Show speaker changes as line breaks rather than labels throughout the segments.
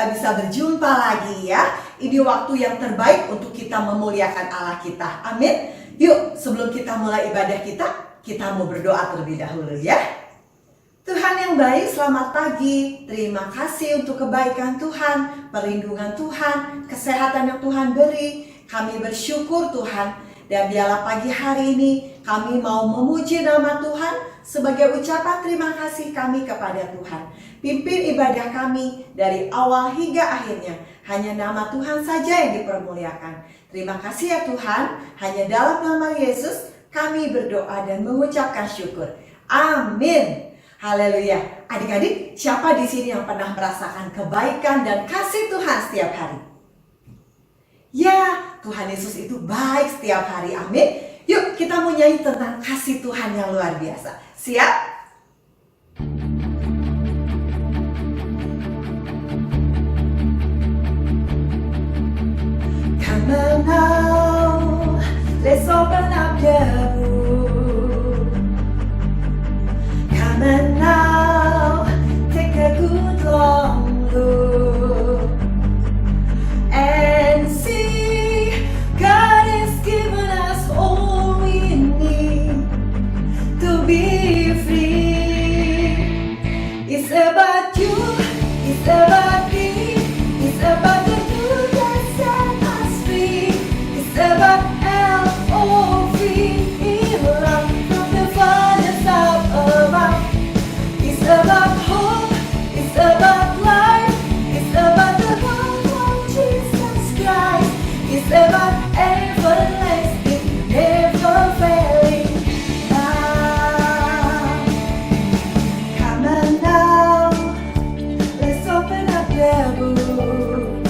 kita bisa berjumpa lagi ya. Ini waktu yang terbaik untuk kita memuliakan Allah kita. Amin. Yuk, sebelum kita mulai ibadah kita mau berdoa terlebih dahulu ya. Tuhan yang baik, selamat pagi. Terima kasih untuk kebaikan Tuhan, perlindungan Tuhan, kesehatan yang Tuhan beri. Kami bersyukur Tuhan. Dan biarlah pagi hari ini kami mau memuji nama Tuhan sebagai ucapan terima kasih kami kepada Tuhan. Pimpin ibadah kami dari awal hingga akhirnya. Hanya nama Tuhan saja yang dipermuliakan. Terima kasih ya Tuhan. Hanya dalam nama Yesus kami berdoa dan mengucapkan syukur. Amin. Haleluya. Adik-adik, siapa di sini yang pernah merasakan kebaikan dan kasih Tuhan setiap hari? Ya, Tuhan Yesus itu baik setiap hari. Amin. Yuk kita mau nyanyi tentang kasih Tuhan yang luar biasa. Siap? Come on now, let's open up the book. Come on now, take a good long look and see God has given us all we need to be free. It's about you, it's about me, it's about the good that set us free. It's about L-O-V-E, love from the Father's up above. It's about hope, it's about life, it's about the love of Jesus Christ. It's about everlasting, never failing love. Come on now, let's open up the book.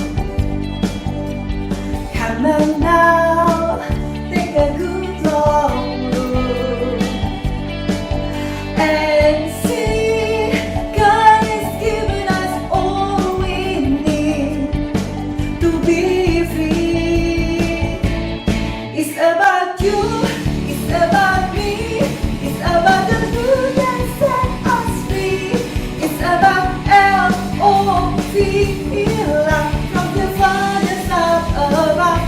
Come on now, take a good long look and see God has given us all we need to be free. It's about you, it's about me, it's about the good that set us free. It's about L-O-V-E, love from the Father's up above.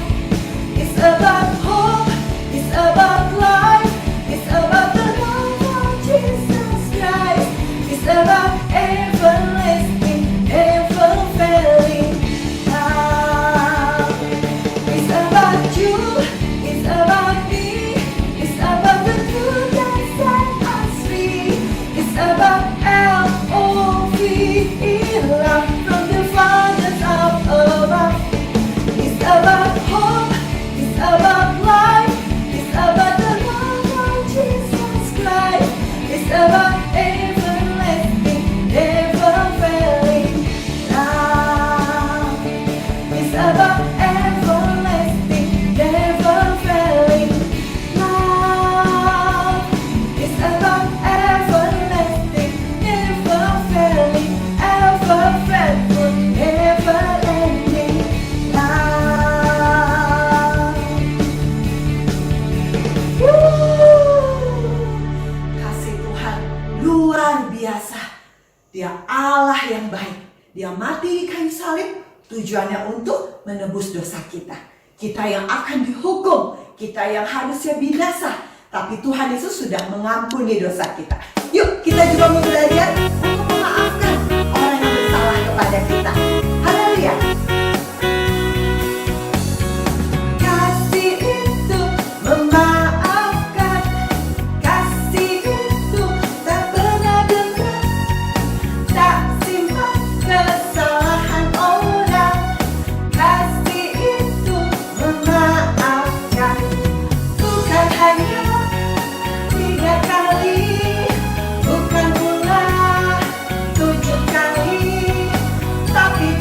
It's about hope, it's about life, it's about the love of Jesus Christ. It's about everlasting, never failing love. It's about you, it's about me, it's about the good that set us free. It's about L-O-V-E, love from the Father's up above. It's about hope, it's about life, it's about the love of Jesus Christ. It's about everlasting, never failing love. It's about everlasting, never failing love. It's about everlasting, never failing, ever faithful, never ending love. Kasih Tuhan luar biasa. Dia Allah yang baik. Dia mati di kayu salib tujuannya untuk menebus dosa kita. Kita yang akan dihukum, kita yang harusnya binasa, tapi Tuhan Yesus sudah mengampuni dosa kita. Yuk kita juga mau belajar untuk memaafkan orang yang bersalah kepada kita. Haleluya. Kasih itu memaafkan, kasih itu tak pernah dendam, tak simpan kesalahan orang. Kasih itu memaafkan, bukan hanya 3 kali, bukan pula 7 kali, tapi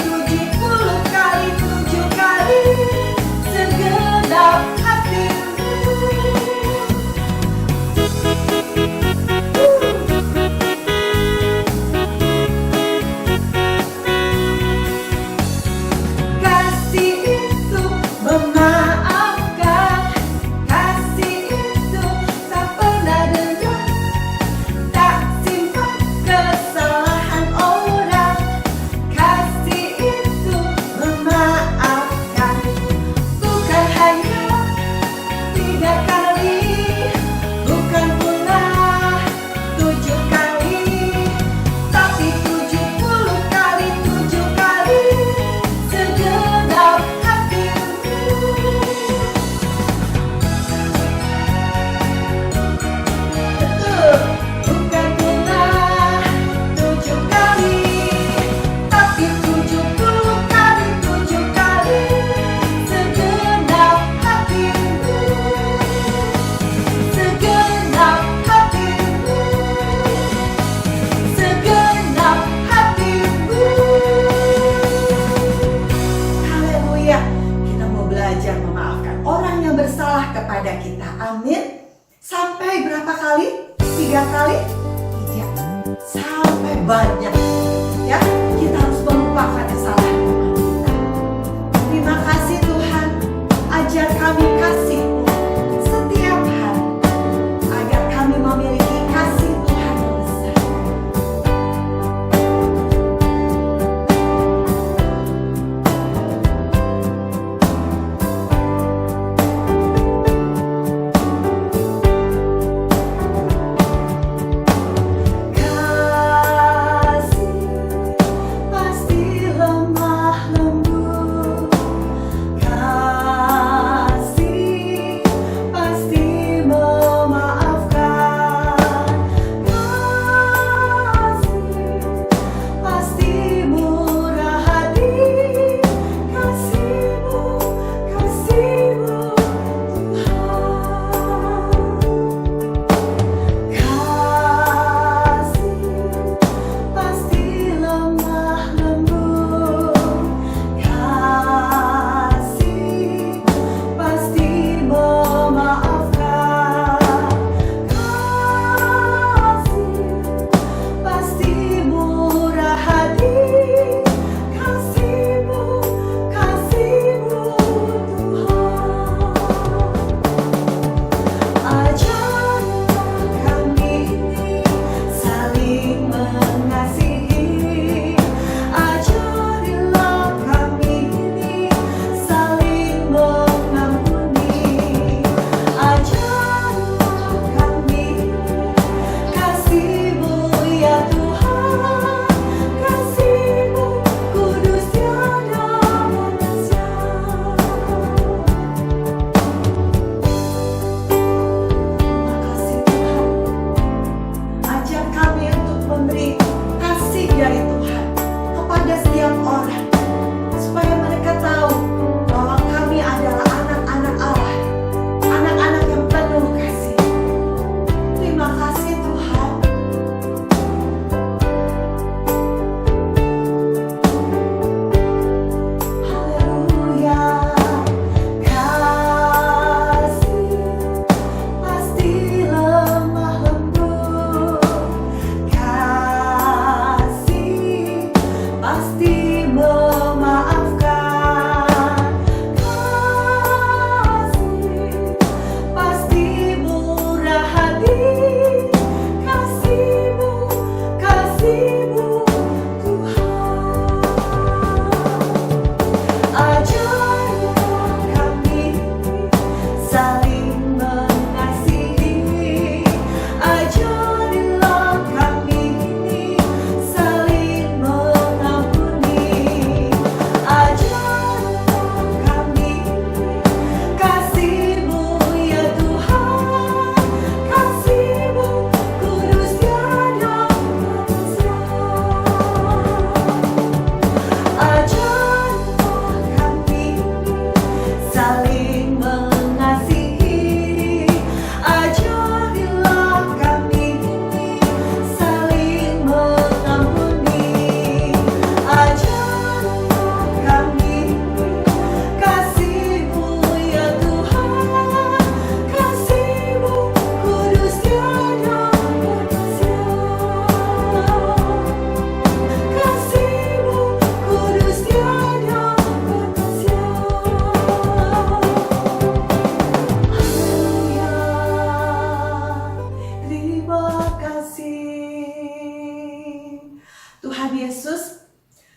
belajar memaafkan orang yang bersalah kepada kita. Amin. Sampai berapa kali? 3 kali? Tidak. Sampai banyak. Ya, kita harus melupakan kesalahan teman kita. Terima kasih Tuhan. Ajar kami kasih-Mu setiap hari, agar kami memiliki kasih Tuhan yang besar.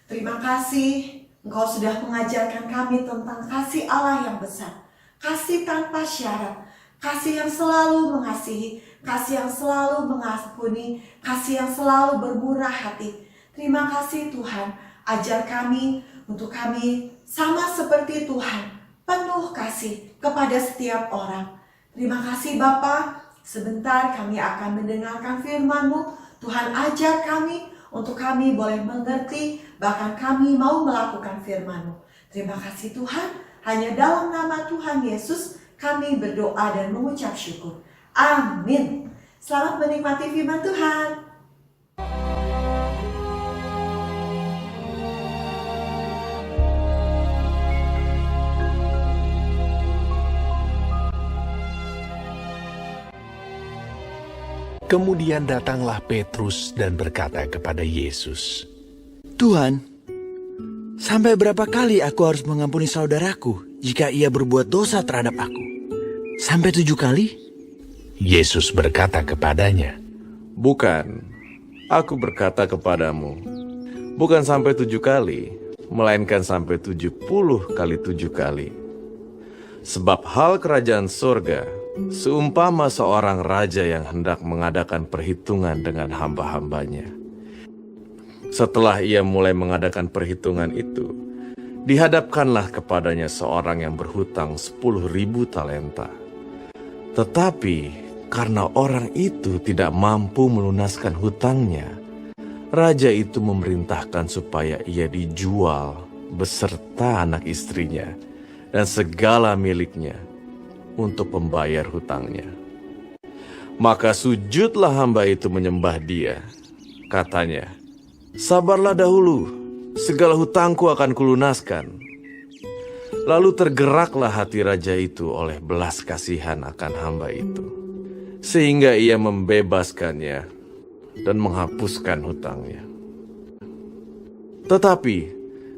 Terima kasih Engkau sudah mengajarkan kami tentang kasih Allah yang besar, kasih tanpa syarat, kasih yang selalu mengasihi, kasih yang selalu mengampuni, kasih yang selalu bermurah hati. Terima kasih Tuhan, ajar kami untuk kami sama seperti Tuhan, penuh kasih kepada setiap orang. Terima kasih Bapa, sebentar kami akan mendengarkan firman-Mu. Tuhan ajar kami untuk kami boleh mengerti, bahkan kami mau melakukan firman-Mu. Terima kasih Tuhan, hanya dalam nama Tuhan Yesus kami berdoa dan mengucap syukur. Amin. Selamat menikmati firman Tuhan.
Kemudian datanglah Petrus dan berkata kepada Yesus,
Tuhan, sampai berapa kali aku harus mengampuni saudaraku jika ia berbuat dosa terhadap aku? Sampai 7 kali?
Yesus berkata kepadanya,
Bukan, aku berkata kepadamu, bukan sampai 7 kali, melainkan sampai 70 kali 7 kali. Sebab hal kerajaan surga seumpama seorang raja yang hendak mengadakan perhitungan dengan hamba-hambanya. Setelah ia mulai mengadakan perhitungan itu, dihadapkanlah kepadanya seorang yang berhutang 10.000 talenta. Tetapi karena orang itu tidak mampu melunaskan hutangnya, raja itu memerintahkan supaya ia dijual beserta anak istrinya dan segala miliknya untuk membayar hutangnya. Maka sujudlah hamba itu menyembah dia. Katanya, Sabarlah dahulu, segala hutangku akan kulunaskan. Lalu tergeraklah hati raja itu oleh belas kasihan akan hamba itu, sehingga ia membebaskannya dan menghapuskan hutangnya. Tetapi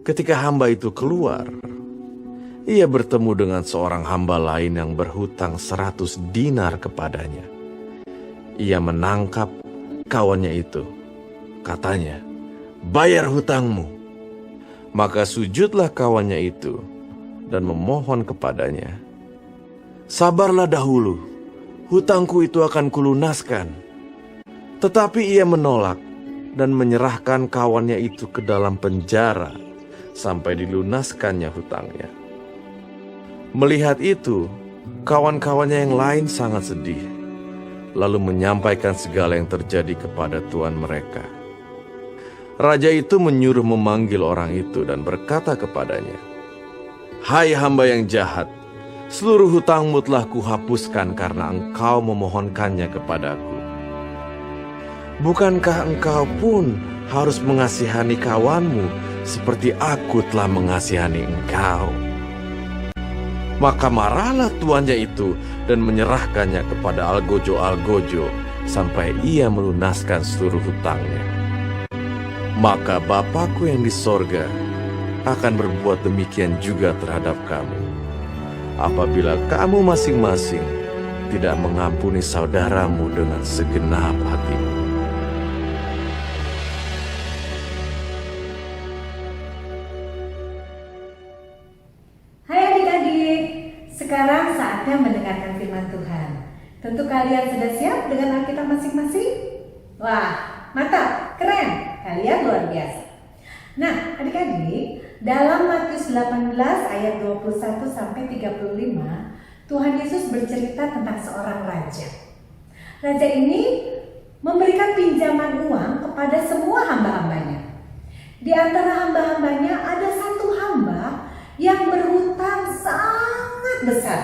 ketika hamba itu keluar, ia bertemu dengan seorang hamba lain yang berhutang 100 dinar kepadanya. Ia menangkap kawannya itu. Katanya, Bayar hutangmu. Maka sujudlah kawannya itu dan memohon kepadanya, Sabarlah dahulu, hutangku itu akan kulunaskan. Tetapi ia menolak dan menyerahkan kawannya itu ke dalam penjara sampai dilunaskannya hutangnya. Melihat itu, kawan-kawannya yang lain sangat sedih, lalu menyampaikan segala yang terjadi kepada tuan mereka. Raja itu menyuruh memanggil orang itu dan berkata kepadanya, Hai hamba yang jahat, seluruh hutangmu telah kuhapuskan karena engkau memohonkannya kepadaku. Bukankah engkau pun harus mengasihani kawanmu seperti aku telah mengasihani engkau? Maka marahlah tuannya itu dan menyerahkannya kepada algojo-algojo sampai ia melunaskan seluruh hutangnya. Maka Bapakku yang di sorga akan berbuat demikian juga terhadap kamu, apabila kamu masing-masing tidak mengampuni saudaramu dengan segenap hatimu.
Hai adik-adik, sekarang saatnya mendengarkan firman Tuhan. Tentu kalian sudah siap dengan Alkitab masing-masing? Wah, mantap, keren, kalian luar biasa. Nah, adik-adik, dalam Matius 18 ayat 21 sampai 35, Tuhan Yesus bercerita tentang seorang raja. Raja ini memberikan pinjaman uang kepada semua hamba-hambanya. Di antara hamba-hambanya ada satu hamba yang berhutang sangat besar.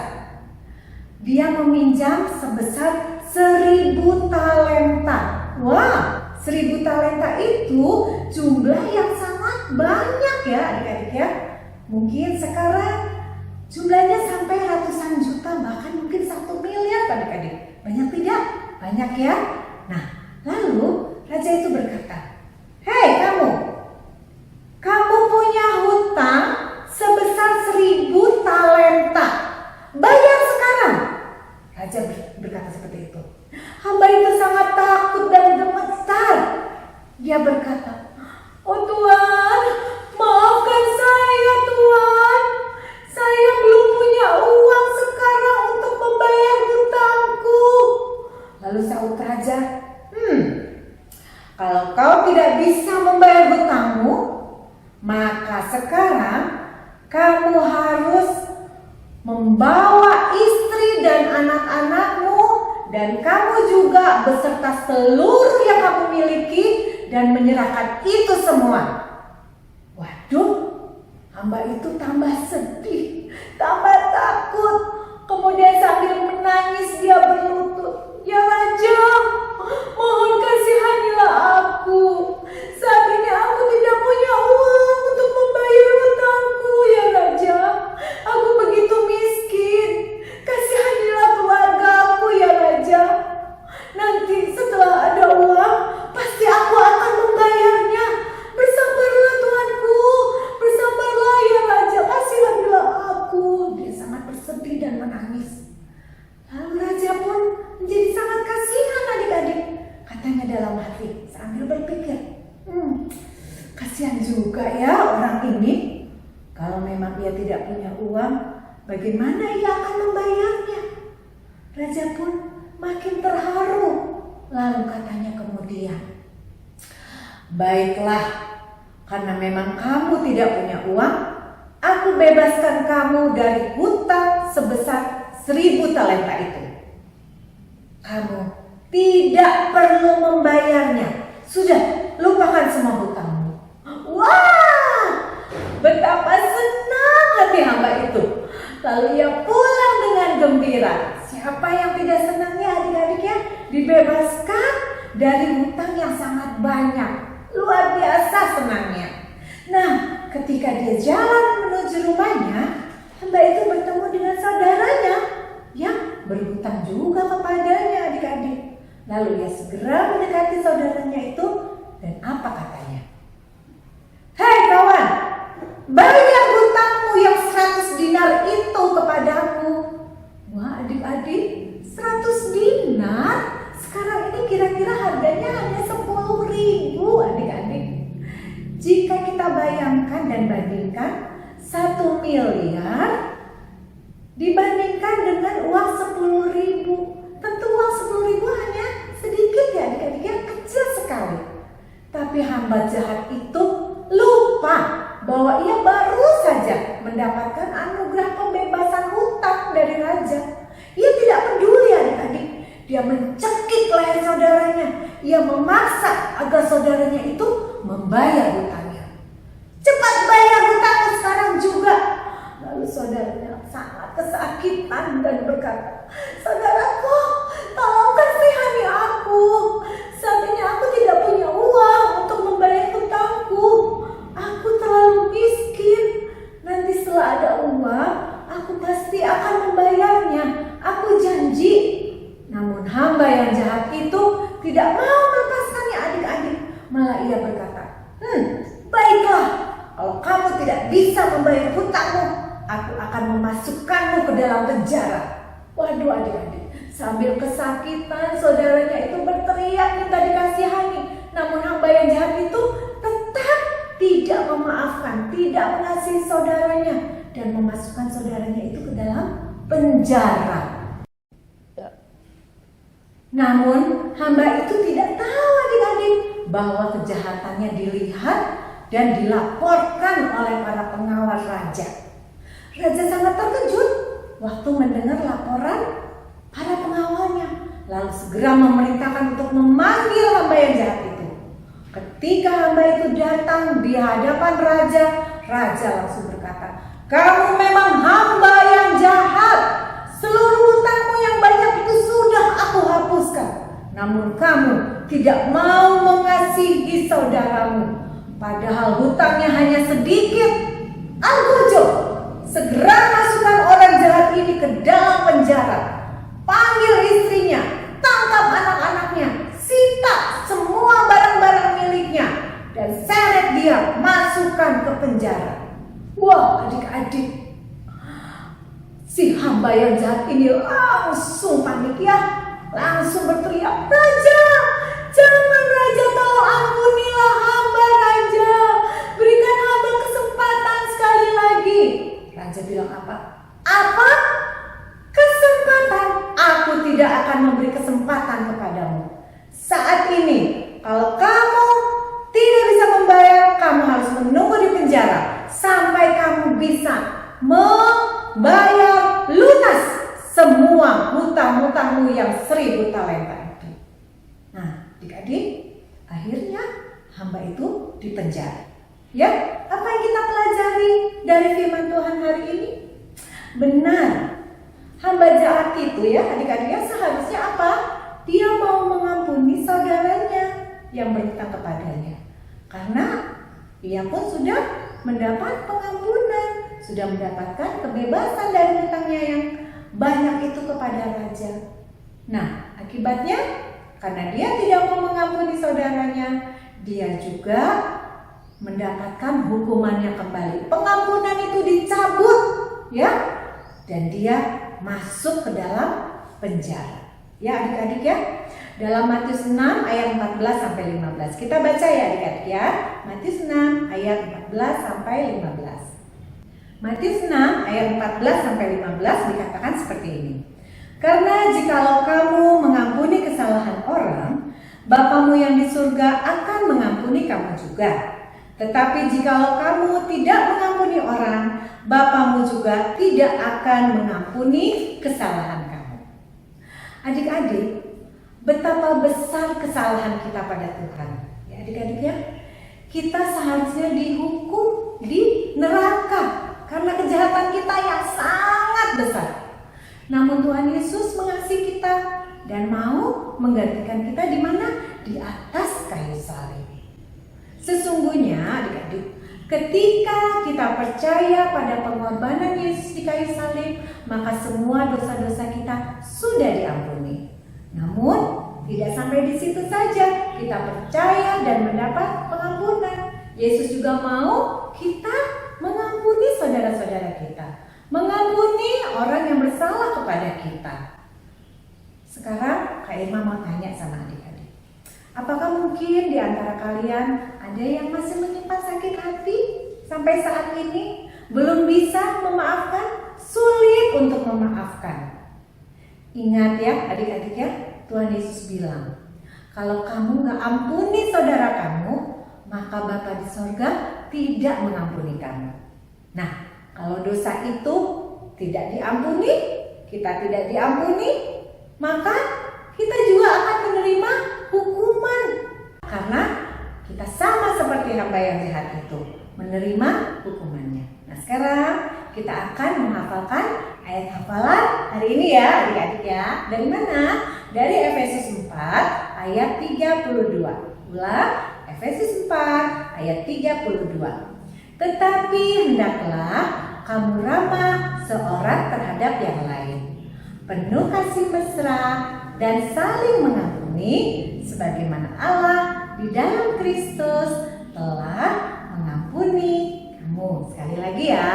Dia meminjam sebesar 1.000 talenta. Wah, 1.000 talenta itu jumlah yang sangat banyak ya adik-adik ya. Mungkin sekarang jumlahnya sampai ratusan juta, bahkan mungkin 1 miliar adik-adik. Banyak tidak? Banyak ya. Nah, lalu raja itu berkata, Hei kamu punya hutang sebesar 1.000 talenta. Bayar sekarang. Raja berkata seperti itu. Hamba itu sangat takut dan gemetar. Dia berkata, Oh Tuhan, maafkan saya Tuhan. Saya belum punya uang sekarang untuk membayar hutangku. Lalu sahut raja, kalau kau tidak bisa membayar hutangmu, maka sekarang kamu harus membawa istri dan anak-anakmu, dan kamu juga beserta seluruh yang kamu miliki, dan menyerahkan itu semua. Waduh, hamba itu tambah sedih, tambah takut. Kemudian sambil menangis dia berlutut, Ya Raja, mohon kasihanilah aku. Saat ini aku tidak punya uang untuk membayar hutangku, ya Raja. Aku begitu miskin. Kasihanilah keluargaku, ya Raja. Nanti setelah bagaimana ia akan membayarnya. Raja pun makin terharu. Lalu katanya kemudian, baiklah, karena memang kamu tidak punya uang, aku bebaskan kamu dari hutang sebesar 1.000 talenta itu. Kamu tidak perlu membayarnya. Sudah, lupakan semua hutangmu. Wah, betapa senang hati hamba itu. Lalu ia pulang dengan gembira. Siapa yang tidak senangnya adik-adik ya? Dibebaskan dari hutang yang sangat banyak. Luar biasa senangnya. Nah, ketika dia jalan menuju rumahnya, hamba itu bertemu dengan saudaranya yang berhutang juga kepadanya adik-adik. Lalu ia segera mendekati saudaranya itu dan apa katanya? Hei kawan, bayar hutangmu yang 100 dinar itu kepadaku. Wah adik-adik, 100 dinar? Sekarang ini kira-kira harganya hanya 10.000 adik-adik. Jika kita bayangkan dan bandingkan 1 miliar dibandingkan dengan uang 10.000, tentu uang 10.000 hanya sedikit ya adik-adik, yang kecil sekali. Tapi hamba jahat itu lupa bahwa ia baru saja mendapatkan anugerah pembebasan hutang dari raja. Ia tidak peduli adik-adik. Dia mencekik leher saudaranya. Ia memaksa agar saudaranya itu membayar hutangnya. Cepat bayar hutangmu sekarang juga. Lalu saudaranya sangat kesakitan dan berkata, saudaraku, tolong kasihani aku. Saat ini aku tidak punya uang untuk membayar hutangku. Aku terlalu miskin. Nanti setelah ada uang, aku pasti akan membayarnya. Aku janji. Namun hamba yang jahat itu tidak mau melepaskannya adik-adik. Malah ia berkata, baiklah, kalau kamu tidak bisa membayar hutangmu, aku akan memasukkanmu ke dalam penjara. Waduh adik-adik, sambil kesakitan saudaranya itu berteriak minta dikasihani. Namun hamba yang jahat itu tetap tidak memaafkan, tidak mengasihi saudaranya dan memasukkan saudaranya itu ke dalam penjara. Namun hamba itu tidak tahu adik-adik bahwa kejahatannya dilihat dan dilaporkan oleh para pengawal raja. Raja sangat terkejut waktu mendengar laporan para pengawalnya, lalu segera memerintahkan untuk memanggil hamba yang jahat itu. Ketika hamba itu datang di hadapan raja, raja langsung berkata, kamu memang hamba yang jahat. Seluruh hutangmu yang banyak itu sudah aku hapuskan. Namun kamu tidak mau mengasihi saudaramu, padahal hutangnya hanya sedikit. Al-Gojo, segera masukkan orang jahat ini ke dalam penjara. Panggil istrinya, tangkap anak-anaknya, sita semua barang-barang miliknya, dan seret dia masukkan ke penjara. Wah adik-adik, si hamba yang jahat ini langsung panik ya, langsung berteriak, Raja, jangan Raja, tolong ampunilah hamba Raja, berikan hamba kesempatan sekali lagi. Raja bilang apa? Apa? Kesempatan? Aku tidak akan memberi kesempatan kepadamu. Saat ini, kalau kamu tidak bisa membayar, kamu harus menunggu di penjara sampai kamu bisa membayar lunas semua hutang-hutangmu yang 1.000 talenta itu. Nah, adik-adik, akhirnya hamba itu dipenjara. Ya, apa yang kita pelajari dari firman Tuhan hari ini? Benar, hamba jahat itu ya adik-adiknya seharusnya apa? Dia mau mengampuni saudaranya yang berhutang kepadanya. Karena ia pun sudah mendapat pengampunan, sudah mendapatkan kebebasan dari hutangnya yang banyak itu kepada raja. Nah, akibatnya karena dia tidak mau mengampuni saudaranya, dia juga mendapatkan hukumannya kembali. Pengampunan itu dicabut, ya, dan dia masuk ke dalam penjara. Ya, adik-adik ya. Dalam Matius 6 ayat 14 sampai 15. Kita baca ya adik-adik ya. Matius 6 ayat 14 sampai 15. Matius 6 ayat 14-15 dikatakan seperti ini. Karena jikalau kamu mengampuni kesalahan orang, Bapamu yang di surga akan mengampuni kamu juga. Tetapi jikalau kamu tidak mengampuni orang, Bapamu juga tidak akan mengampuni kesalahan kamu. Adik-adik, betapa besar kesalahan kita pada Tuhan. Ya adik-adik ya, kita seharusnya dihukum di neraka karena kejahatan kita yang sangat besar. Namun Tuhan Yesus mengasihi kita dan mau menggantikan kita di mana? Di atas kayu salib. Sesungguhnya adik-adik, ketika kita percaya pada pengorbanan Yesus di kayu salib, maka semua dosa-dosa kita sudah diampuni. Namun, tidak sampai di situ saja kita percaya dan mendapat pengampunan. Yesus juga mau kita mengampuni saudara-saudara kita, mengampuni orang yang bersalah kepada kita. Sekarang Kak Irma mau tanya sama adik-adik, apakah mungkin di antara kalian ada yang masih menyimpan sakit hati sampai saat ini, belum bisa memaafkan, sulit untuk memaafkan? Ingat ya adik-adik ya, Tuhan Yesus bilang, kalau kamu gak ampuni saudara kamu, maka Bapa di sorga tidak mengampuni kamu. Nah, kalau dosa itu tidak diampuni, kita tidak diampuni, maka kita juga akan menerima hukuman. Karena kita sama seperti hamba yang jahat itu, menerima hukumannya. Nah, sekarang kita akan menghafalkan ayat hafalan hari ini ya adik-adik ya. Dari mana? Dari Efesus 4 ayat 32. Ulang, Efesus 4 ayat 32. Tetapi hendaklah kamu ramah seorang terhadap yang lain, penuh kasih mesra dan saling mengampuni, sebagaimana Allah di dalam Kristus telah mengampuni kamu. Sekali lagi ya,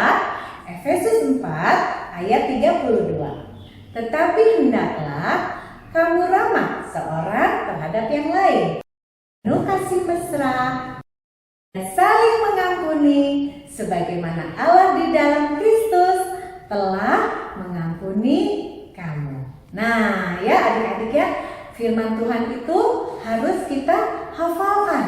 Efesus 4 ayat 32. Tetapi hendaklah kamu ramah seorang terhadap yang lain, penuh kasih mesra dan saling mengampuni, sebagaimana Allah di dalam Kristus telah mengampuni kamu. Nah ya adik-adik ya, firman Tuhan itu harus kita hafalkan.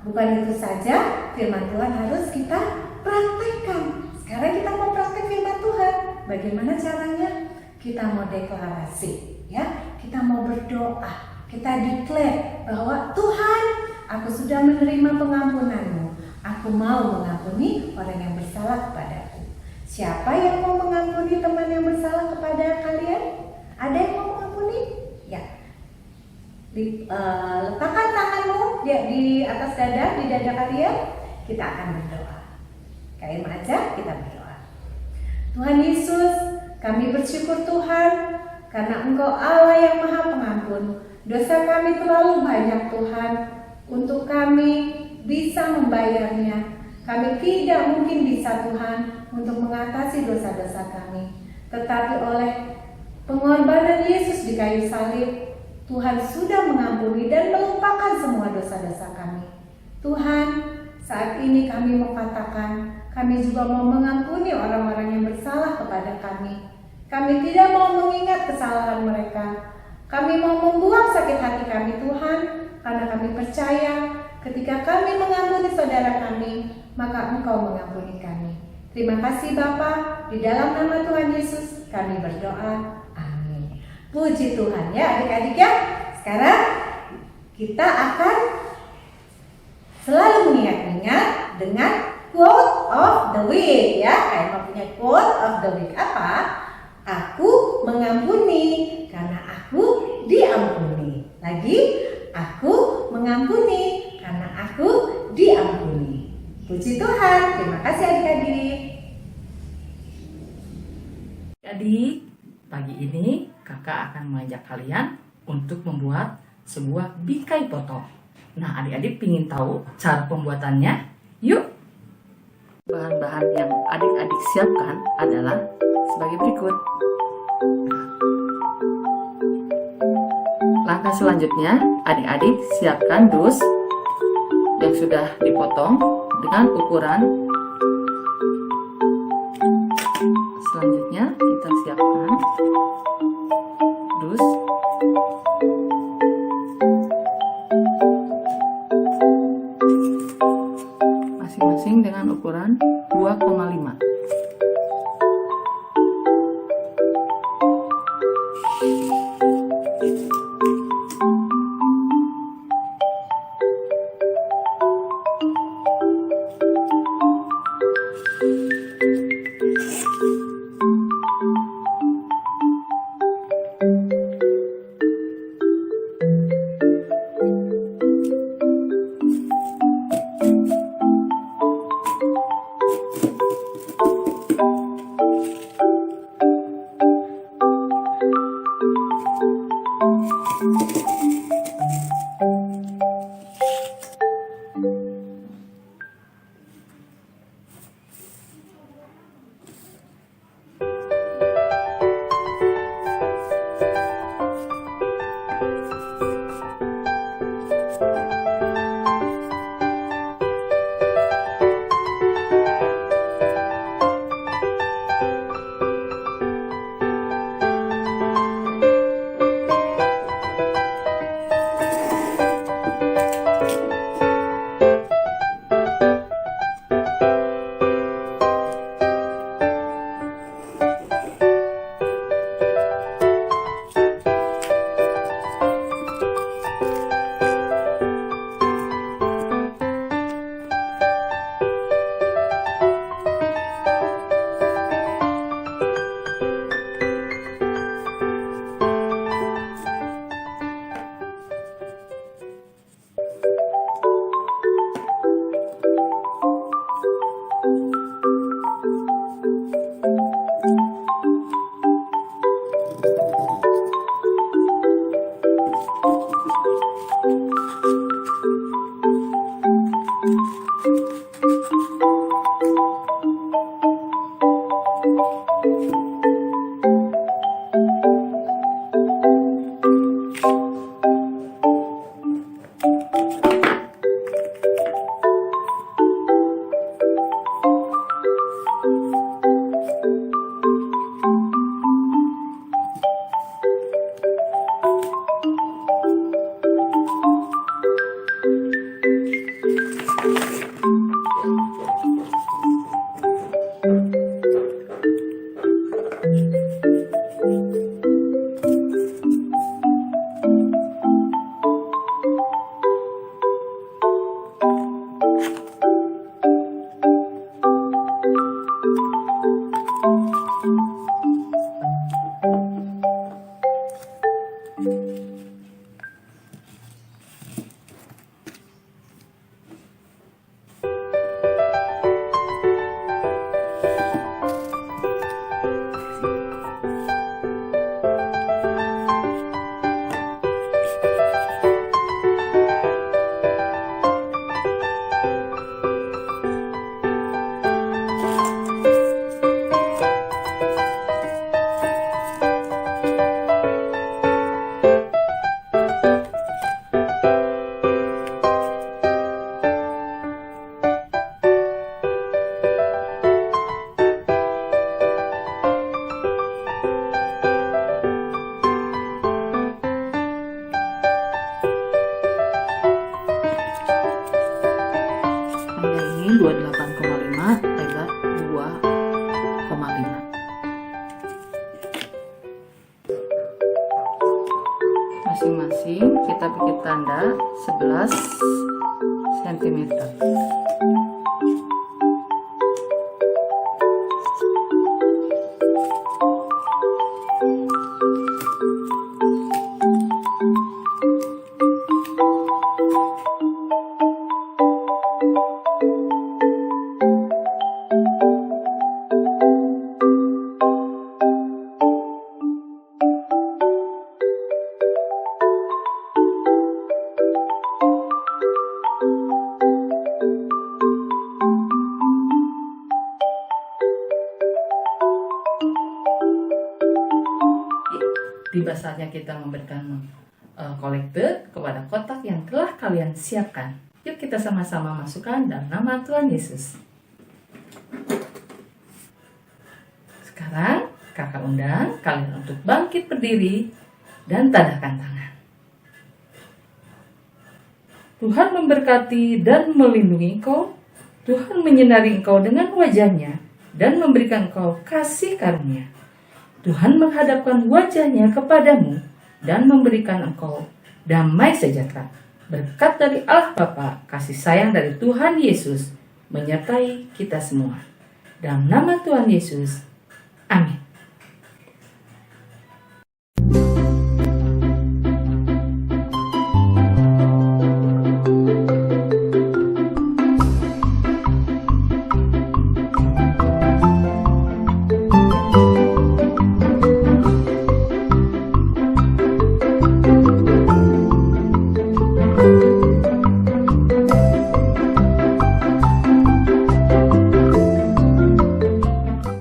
Bukan itu saja, firman Tuhan harus kita praktekkan. Sekarang kita mau praktek firman Tuhan. Bagaimana caranya? Kita mau deklarasi ya, kita mau berdoa, kita declare bahwa Tuhan, aku sudah menerima pengampunan-Mu. Aku mau mengampuni orang yang bersalah kepadaku. Siapa yang mau mengampuni teman yang bersalah kepada kalian? Ada yang mau mengampuni? Ya. Letakkan tanganmu di atas dada, di dada kalian. Kita akan berdoa. Kayak aja kita berdoa. Tuhan Yesus, kami bersyukur Tuhan karena Engkau Allah yang Maha Pengampun. Dosa kami terlalu banyak Tuhan untuk kami bisa membayarnya. Kami tidak mungkin bisa Tuhan untuk mengatasi dosa-dosa kami. Tetapi oleh pengorbanan Yesus di kayu salib, Tuhan sudah mengampuni dan melupakan semua dosa-dosa kami. Tuhan, saat ini kami mau katakan, kami juga mau mengampuni orang-orang yang bersalah kepada kami. Kami tidak mau mengingat kesalahan mereka. Kami mau membuang sakit hati kami Tuhan, karena kami percaya ketika kami mengampuni saudara kami, maka Engkau mengampuni kami. Terima kasih Bapa, di dalam nama Tuhan Yesus kami berdoa. Amin. Puji Tuhan ya adik-adik ya. Sekarang kita akan selalu mengingat-ingat dengan quote of the week ya. Kayak punya quote of the week apa? Aku mengampuni karena aku diampuni. Lagi, aku mengampuni karena aku diampuni. Puji Tuhan. Terima kasih adik-adik.
Adik, pagi ini kakak akan mengajak kalian untuk membuat sebuah bingkai foto. Nah, adik-adik ingin tahu cara pembuatannya? Yuk! Bahan-bahan yang adik-adik siapkan adalah sebagai berikut. Langkah selanjutnya, adik-adik siapkan dus yang sudah dipotong dengan ukuran Petrus. Masing-masing dengan ukuran 2,5. Ini 28,5, lebar 2,5. Masing-masing kita bikin tanda 11 cm. Tiba saatnya kita memberikan kolekte kepada kotak yang telah kalian siapkan. Yuk kita sama-sama masukkan dalam nama Tuhan Yesus. Sekarang kakak undang kalian untuk bangkit berdiri dan tadakan tangan. Tuhan memberkati dan melindungi engkau. Tuhan menyinari engkau dengan wajah-Nya dan memberikan engkau kasih karunia. Tuhan menghadapkan wajah-Nya kepadamu dan memberikan engkau damai sejahtera. Berkat dari Allah Bapa, kasih sayang dari Tuhan Yesus menyertai kita semua. Dalam nama Tuhan Yesus, amin.